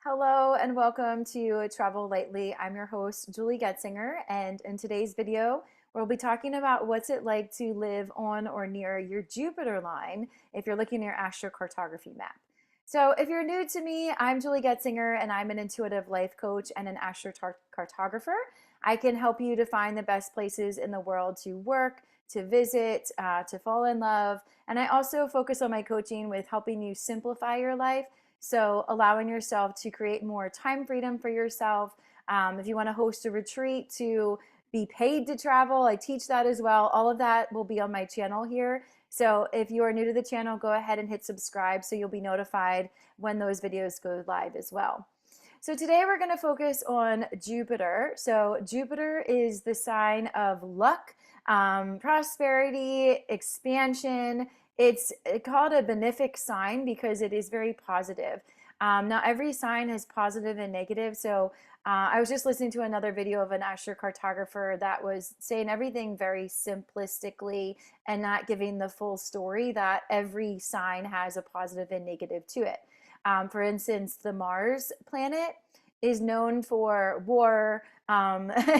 Hello and welcome to Travel Lightly. I'm your host, Julie Getzinger, and in today's video, we'll be talking about what's it like to live on or near your Jupiter line if you're looking at your astrocartography map. So if you're new to me, I'm Julie Getzinger, and I'm an intuitive life coach and an astrocartographer. I can help you to find the best places in the world to work, to visit, to fall in love, and I also focus on my coaching with helping you simplify your life, so allowing yourself to create more time freedom for yourself. If you want to host a retreat to be paid to travel, I teach that as well. All of that will be on my channel here. So if you are new to the channel, go ahead and hit subscribe so you'll be notified when those videos go live as well. So today we're going to focus on Jupiter. So Jupiter is the sign of luck, prosperity, expansion. It's called a benefic sign because it is very positive. Now every sign has positive and negative. So I was just listening to another video of an astrocartographer that was saying everything very simplistically and not giving the full story, that every sign has a positive and negative to it. For instance, the Mars planet is known for war,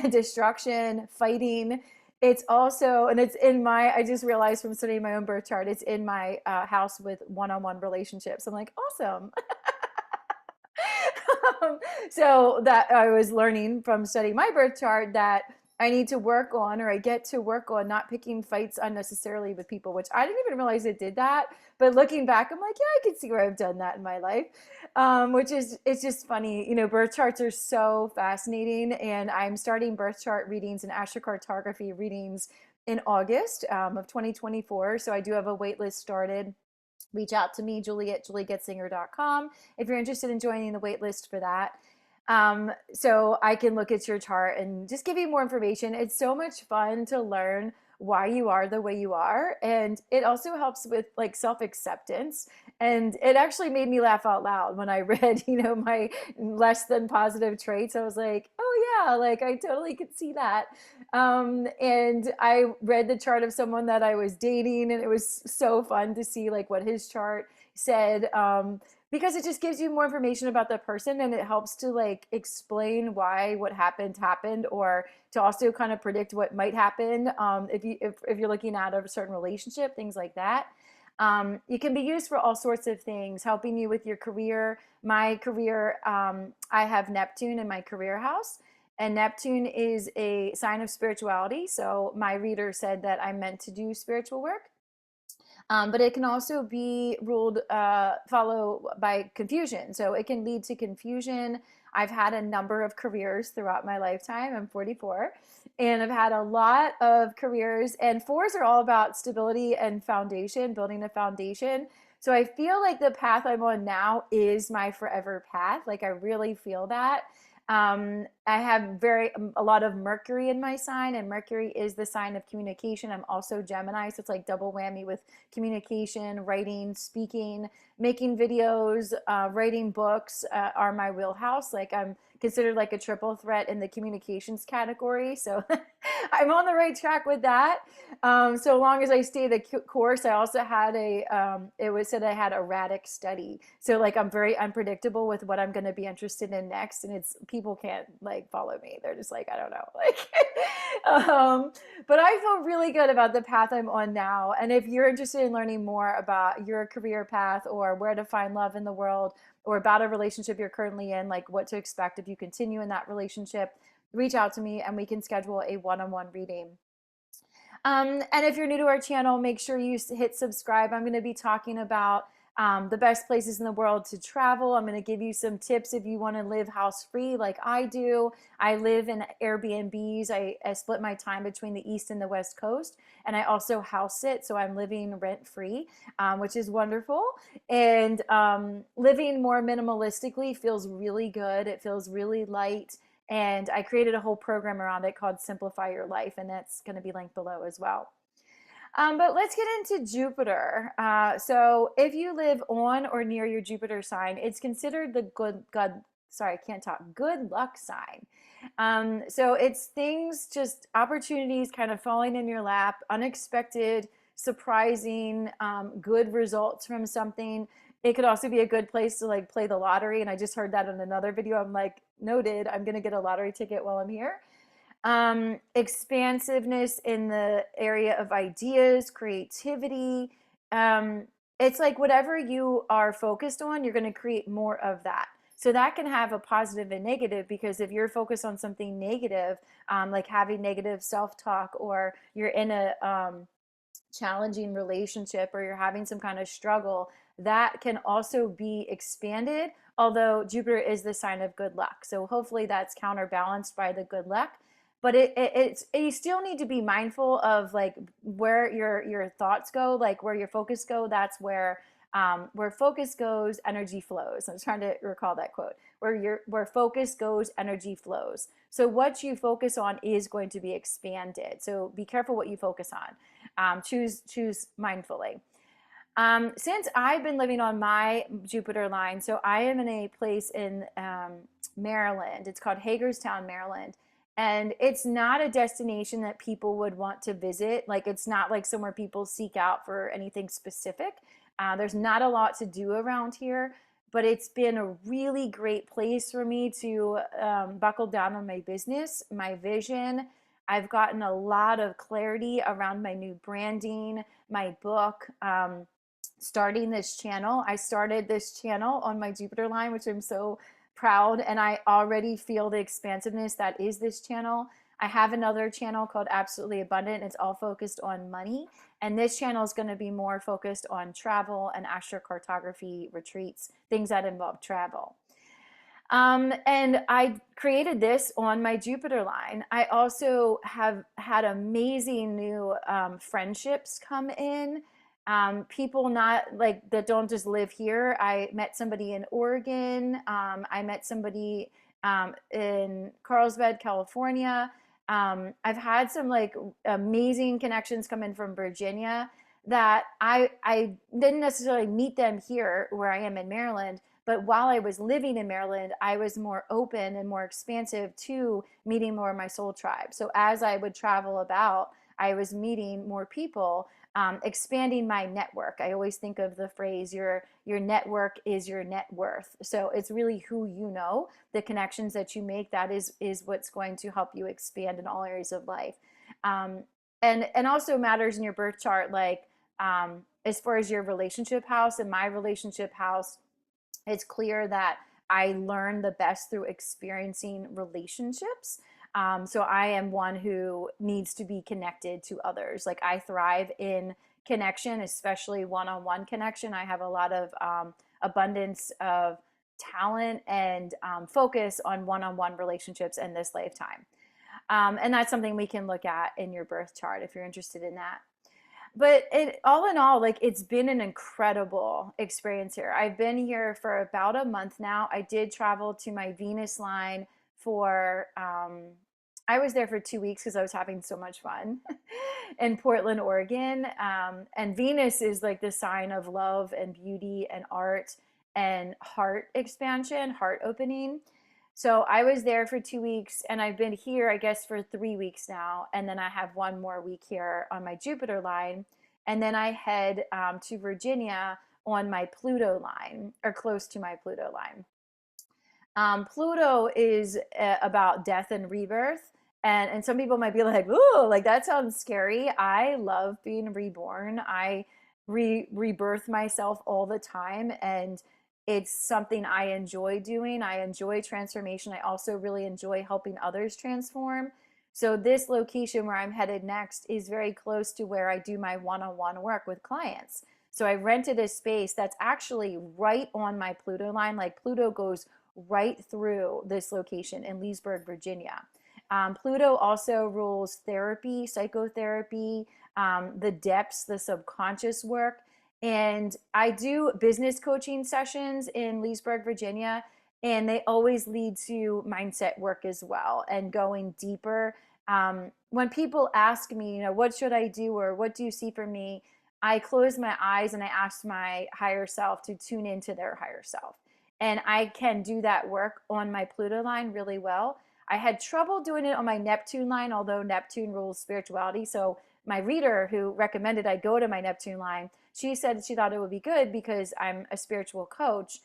destruction, fighting. It's also, and it's in my, I just realized from studying my own birth chart, it's in my house with one-on-one relationships. I'm like, awesome. So that I was learning from studying my birth chart that I need to work on, or I get to work on not picking fights unnecessarily with people, which I didn't even realize it did that. But looking back, I'm like, yeah, I can see where I've done that in my life, which is, it's just funny. You know, birth charts are so fascinating, and I'm starting birth chart readings and astrocartography readings in August of 2024. So I do have a wait list started. Reach out to me, Julie at juliegetzinger.com, if you're interested in joining the wait list for that. So I can look at your chart and just give you more information. It's so much fun to learn why you are the way you are. And it also helps with like self-acceptance. And it actually made me laugh out loud when I read, my less than positive traits. I was like, oh yeah, like I totally could see that. And I read the chart of someone that I was dating, and it was so fun to see like what his chart said. Because it just gives you more information about the person, and it helps to like explain why what happened, or to also kind of predict what might happen if you're looking at a certain relationship, things like that. It can be used for all sorts of things, helping you with your career. My career, I have Neptune in my career house, and Neptune is a sign of spirituality. So my reader said that I'm meant to do spiritual work. But it can also be ruled follow by confusion. So it can lead to confusion. I've had a number of careers throughout my lifetime. I'm 44, and I've had a lot of careers, and fours are all about stability and foundation, building a foundation. So I feel like the path I'm on now is my forever path. Like I really feel that. I have a lot of Mercury in my sign, and Mercury is the sign of communication. I'm also Gemini, so it's like double whammy with communication, writing, speaking, making videos, writing books are my wheelhouse. Like I'm considered like a triple threat in the communications category. So I'm on the right track with that. So long as I stay the course. I also had it was said I had erratic study. So like I'm very unpredictable with what I'm going to be interested in next. And it's, people can't like follow me. They're just like, I don't know. Like, but I feel really good about the path I'm on now. And if you're interested in learning more about your career path, or where to find love in the world, or about a relationship you're currently in, like what to expect if you continue in that relationship, reach out to me and we can schedule a one-on-one reading. And if you're new to our channel, make sure you hit subscribe. I'm going to be talking about the best places in the world to travel. I'm going to give you some tips if you want to live house free like I do. I live in Airbnbs. I split my time between the East and the West Coast, and I also house sit, so I'm living rent free, which is wonderful. And living more minimalistically feels really good. It feels really light. And I created a whole program around it called Simplify Your Life, and that's going to be linked below as well. But let's get into Jupiter. So if you live on or near your Jupiter sign, it's considered the good luck sign. So it's things, just opportunities kind of falling in your lap, unexpected, surprising, good results from something. It could also be a good place to like play the lottery. And I just heard that in another video. I'm like, noted, I'm going to get a lottery ticket while I'm here. Expansiveness in the area of ideas, creativity. Um, it's like whatever you are focused on, you're going to create more of that. So that can have a positive and negative, because if you're focused on something negative, like having negative self-talk, or you're in a challenging relationship, or you're having some kind of struggle, that can also be expanded, although Jupiter is the sign of good luck. So hopefully that's counterbalanced by the good luck. But you still need to be mindful of like where your thoughts go, like where your focus go. That's where focus goes, energy flows. I'm trying to recall that quote. Where focus goes, energy flows. So what you focus on is going to be expanded. So be careful what you focus on. Choose mindfully. Since I've been living on my Jupiter line, so I am in a place in Maryland. It's called Hagerstown, Maryland. And it's not a destination that people would want to visit. Like, it's not like somewhere people seek out for anything specific. There's not a lot to do around here, but it's been a really great place for me to buckle down on my business, my vision. I've gotten a lot of clarity around my new branding, my book, starting this channel. I started this channel on my Jupiter line, which I'm so proud, and I already feel the expansiveness that is this channel. I have another channel called Absolutely Abundant. It's all focused on money. And this channel is going to be more focused on travel and astrocartography retreats, things that involve travel. And I created this on my Jupiter line. I also have had amazing new friendships come in. People not like that don't just live here. I met somebody in Oregon. I met somebody in Carlsbad, California. I've had some like amazing connections come in from Virginia that I didn't necessarily meet them here where I am in Maryland. But while I was living in Maryland, I was more open and more expansive to meeting more of my soul tribe. So as I would travel about, I was meeting more people, expanding my network. I always think of the phrase, your network is your net worth. So it's really who you know, the connections that you make, that is what's going to help you expand in all areas of life. And also matters in your birth chart, like as far as your relationship house. In my relationship house, it's clear that I learn the best through experiencing relationships. So I am one who needs to be connected to others. Like, I thrive in connection, especially one-on-one connection. I have a lot of abundance of talent and focus on one-on-one relationships in this lifetime. And that's something we can look at in your birth chart if you're interested in that. But all in all, like, it's been an incredible experience here. I've been here for about a month now. I did travel to my Venus line for, I was there for 2 weeks because I was having so much fun in Portland, Oregon. And Venus is like the sign of love and beauty and art and heart expansion, heart opening. So I was there for 2 weeks, and I've been here, I guess, for 3 weeks now. And then I have one more week here on my Jupiter line. And then I head to Virginia on my Pluto line, or close to my Pluto line. Pluto is about death and rebirth. And some people might be like, ooh, like that sounds scary. I love being reborn. I rebirth myself all the time. And it's something I enjoy doing. I enjoy transformation. I also really enjoy helping others transform. So this location where I'm headed next is very close to where I do my one-on-one work with clients. So I rented a space that's actually right on my Pluto line. Like, Pluto goes right through this location in Leesburg, Virginia. Pluto also rules therapy, psychotherapy, the depths, the subconscious work. And I do business coaching sessions in Leesburg, Virginia, and they always lead to mindset work as well and going deeper. When people ask me, what should I do, or what do you see for me? I close my eyes and I ask my higher self to tune into their higher self. And I can do that work on my Pluto line really well. I had trouble doing it on my Neptune line, although Neptune rules spirituality. So my reader, who recommended I go to my Neptune line, she said she thought it would be good because I'm a spiritual coach.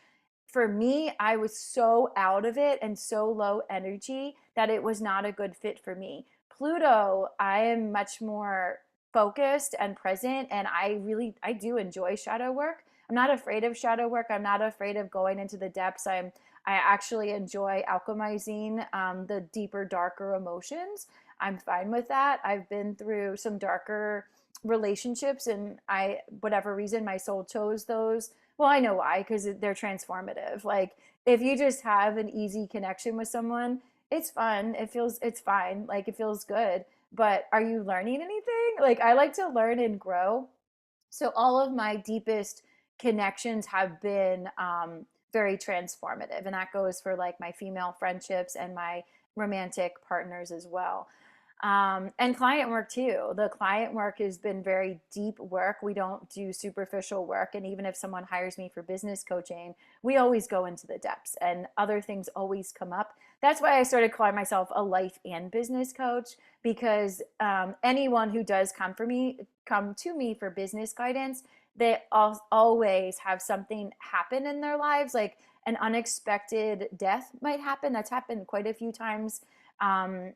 For me, I was so out of it and so low energy that it was not a good fit for me. Pluto, I am much more focused and present, and I do enjoy shadow work. I'm not afraid of shadow work. I'm not afraid of going into the depths. I actually enjoy alchemizing the deeper, darker emotions. I'm fine with that. I've been through some darker relationships, and whatever reason, my soul chose those. Well, I know why, because they're transformative. Like, if you just have an easy connection with someone, it's fun. It's fine. Like, it feels good. But are you learning anything? Like, I like to learn and grow. So all of my deepest connections have been very transformative, and that goes for like my female friendships and my romantic partners as well. And client work too. The client work has been very deep work. We don't do superficial work. And even if someone hires me for business coaching, we always go into the depths and other things always come up. That's why I started calling myself a life and business coach, because anyone who does come to me for business guidance, they always have something happen in their lives, like an unexpected death might happen. That's happened quite a few times.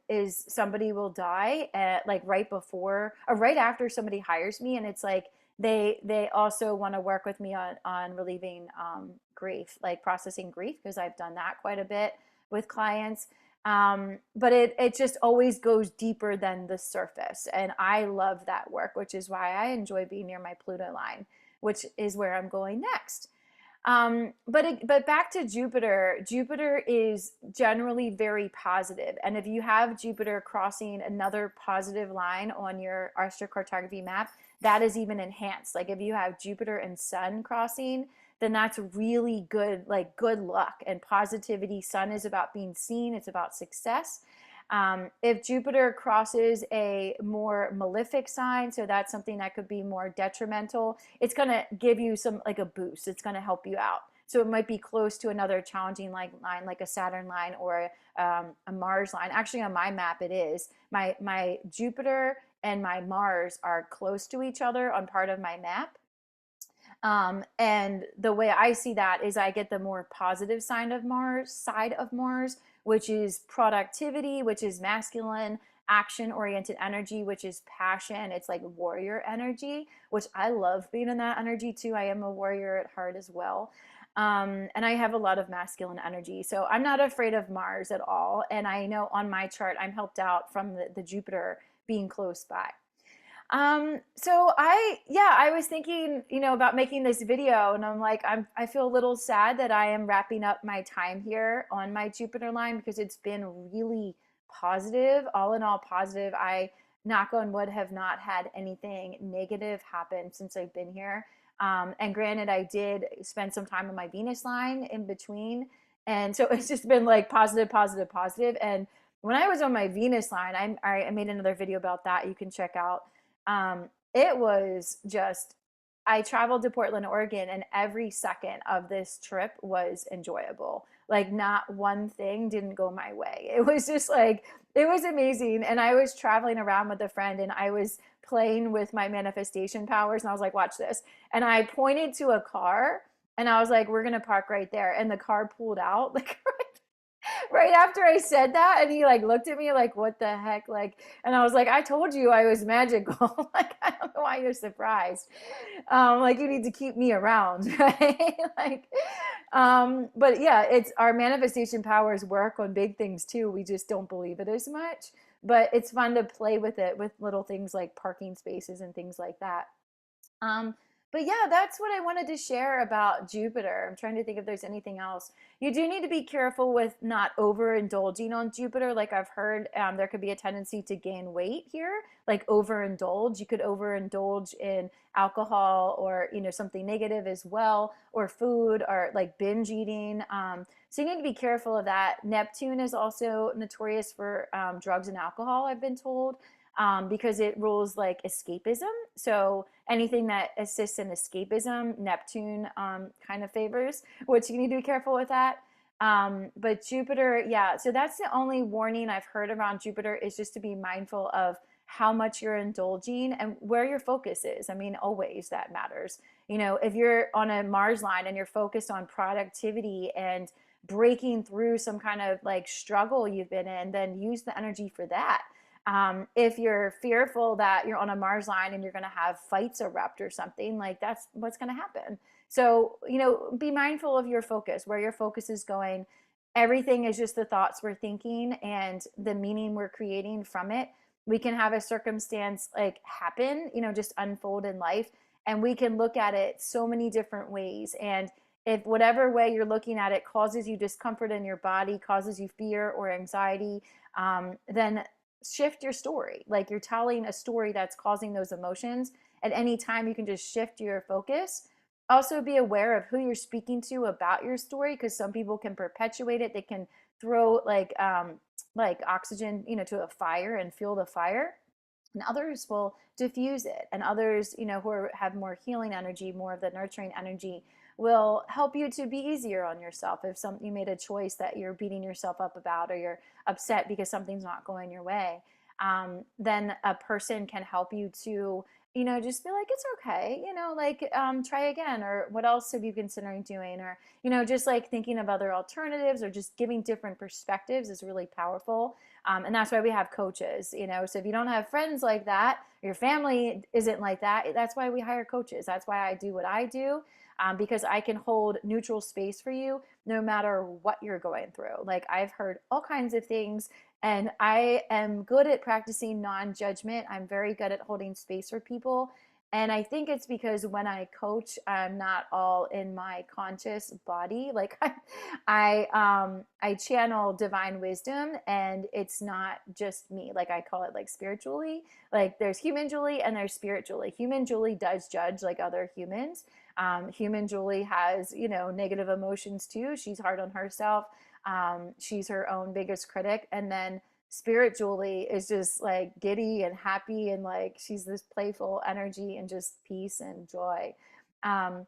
Is somebody will die at, like, right before or right after somebody hires me, and it's like they also want to work with me on relieving grief, like processing grief, because I've done that quite a bit with clients. But it just always goes deeper than the surface, and I love that work, which is why I enjoy being near my Pluto line, which is where I'm going next. But back to Jupiter. Jupiter is generally very positive, and if you have Jupiter crossing another positive line on your astrocartography map, that is even enhanced. Like, if you have Jupiter and Sun crossing, then that's really good, like good luck and positivity. Sun is about being seen; it's about success. If Jupiter crosses a more malefic sign, so that's something that could be more detrimental, it's going to give you some, like a boost. It's going to help you out. So it might be close to another challenging line, like a Saturn line or a Mars line. Actually, on my map, it is. My Jupiter and my Mars are close to each other on part of my map. And the way I see that is I get the more positive side of Mars, which is productivity, which is masculine, action-oriented energy, which is passion. It's like warrior energy, which I love being in that energy too. I am a warrior at heart as well. And I have a lot of masculine energy. So I'm not afraid of Mars at all. And I know on my chart, I'm helped out from the Jupiter being close by. I was thinking, about making this video, and I'm like, I feel a little sad that I am wrapping up my time here on my Jupiter line, because it's been really positive, all in all positive. I, knock on wood, have not had anything negative happen since I've been here. And granted, I did spend some time on my Venus line in between. And so it's just been like positive, positive, positive. And when I was on my Venus line, I made another video about that you can check out. It was just, I traveled to Portland, Oregon, and every second of this trip was enjoyable. Like, not one thing didn't go my way. It was just like, it was amazing. And I was traveling around with a friend, and I was playing with my manifestation powers, and I was like, watch this. And I pointed to a car, and I was like, we're going to park right there. And the car pulled out, like, right after I said that, and he like looked at me like, what the heck? Like, and I was like, I told you I was magical. Like, I don't know why you're surprised. Like, you need to keep me around, right? Like, but yeah, it's our manifestation powers work on big things too. We just don't believe it as much, but it's fun to play with it with little things like parking spaces and things like that. Um, but yeah, that's what I wanted to share about Jupiter. I'm trying to think if there's anything else. You do need to be careful with not overindulging on Jupiter. Like, I've heard there could be a tendency to gain weight here, like overindulge. You could overindulge in alcohol or, something negative as well, or food, or like binge eating. So you need to be careful of that. Neptune is also notorious for drugs and alcohol, I've been told. Because it rules like escapism. So anything that assists in escapism, Neptune kind of favors, which you need to be careful with that. But Jupiter, yeah, so that's the only warning I've heard around Jupiter, is just to be mindful of how much you're indulging and where your focus is. I mean, always that matters. If you're on a Mars line and you're focused on productivity and breaking through some kind of like struggle you've been in, then use the energy for that. If you're fearful that you're on a Mars line and you're going to have fights erupt or something, like that's what's going to happen. So, be mindful of your focus, where your focus is going. Everything is just the thoughts we're thinking and the meaning we're creating from it. We can have a circumstance like happen, just unfold in life, and we can look at it so many different ways. And if whatever way you're looking at it causes you discomfort in your body, causes you fear or anxiety, then shift your story. Like you're telling a story that's causing those emotions. At any time, you can just shift your focus. Also, be aware of who you're speaking to about your story, because some people can perpetuate it. They can throw like oxygen, to a fire and fuel the fire, and others will diffuse it, and others, who have more healing energy, more of the nurturing energy, will help you to be easier on yourself. If you made a choice that you're beating yourself up about, or you're upset because something's not going your way, then a person can help you to, just be like, it's okay, like, try again, or what else have you considering doing, or, just like thinking of other alternatives, or just giving different perspectives is really powerful. And that's why we have coaches, so if you don't have friends like that, your family isn't like that, that's why we hire coaches. That's why I do what I do, because I can hold neutral space for you no matter what you're going through. Like, I've heard all kinds of things, and I am good at practicing non-judgment. I'm very good at holding space for people. And I think it's because when I coach, I'm not all in my conscious body. Like, I channel divine wisdom, and it's not just me. Like, I call it like spiritually. Like, there's human Julie and there's spirit Julie. Human Julie does judge like other humans. Human Julie has, negative emotions too. She's hard on herself. She's her own biggest critic. And then spirit Julie is just like giddy and happy, and like she's this playful energy and just peace and joy. Um,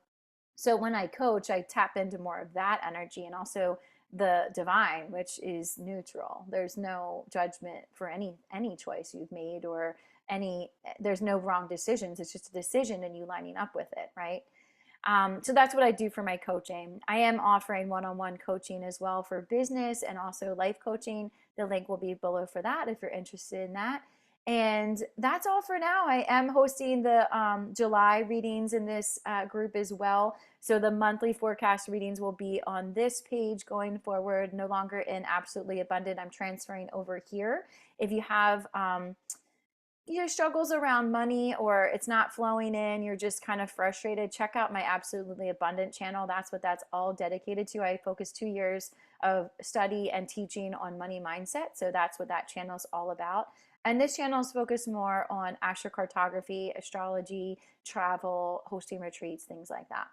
so when I coach, I tap into more of that energy, and also the divine, which is neutral. There's no judgment for any choice you've made, or there's no wrong decisions. It's just a decision and you lining up with it, right? So that's what I do for my coaching. I am offering one-on-one coaching as well for business, and also life coaching. The link will be below for that if you're interested in that. And that's all for now. I am hosting the July readings in this group as well. So the monthly forecast readings will be on this page going forward, no longer in Absolutely Abundant. I'm transferring over here. If you have struggles around money, or it's not flowing in, you're just kind of frustrated, check out my Absolutely Abundant channel. That's what that's all dedicated to. I focus 2 years of study and teaching on money mindset. So that's what that channel is all about. And this channel is focused more on astrocartography, astrology, travel, hosting retreats, things like that.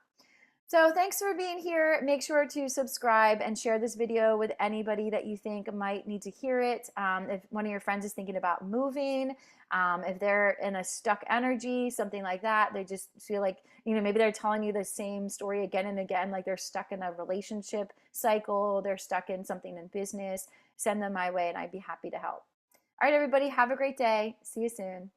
So thanks for being here. Make sure to subscribe and share this video with anybody that you think might need to hear it. If one of your friends is thinking about moving, if they're in a stuck energy, something like that, they just feel like, maybe they're telling you the same story again and again, like they're stuck in a relationship cycle, they're stuck in something in business, send them my way and I'd be happy to help. All right, everybody, have a great day. See you soon.